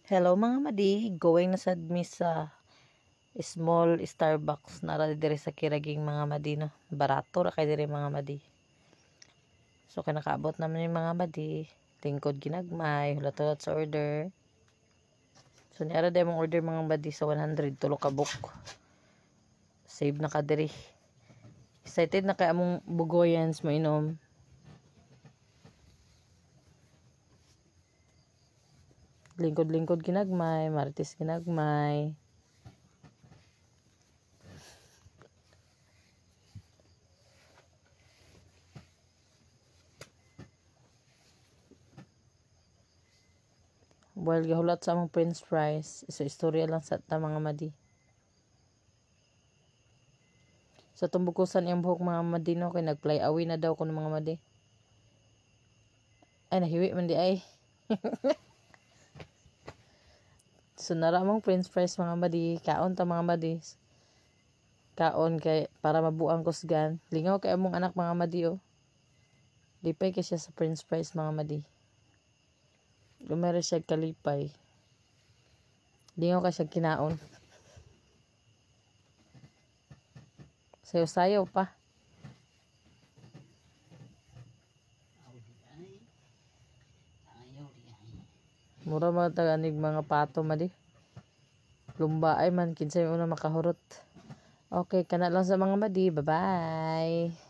Hello mga madi, going na sad mi sa small Starbucks na ra diri sa Kiraging mga madi no. Barato ra kay diri mga madi. So kinakaabot naman yung mga madi, tingkod ginagmay, hulat-hulat sa order. So niara day mong order mga madi sa 100 tulo ka book. Save na ka diri. Excited na kay among bugoyans mo inom. Lingkod-lingkod ginagmay, martes ginagmay. While gahulat sa among french fries, isa istorya lang sa ta mga madi. Sa tumbukusan yung buhok mga madi no, kay nag-fly away na daw kuno mga madi. Ay, nahiwi man di ay. So nara mong french fries mga madi, kaon ta mga madi. Kaon kay para mabuang kusgan. Lingaw kay among anak mga madi oh. Lipay kay siya sa french fries mga madi. Lumere siya kalipay. Lingaw kay siya kinaon. Sayo-sayo pa. Mura mga taganig mga pato madi. Lumba ay man kinsay una makahurot. Okay, kana lang sa mga madi. Bye-bye.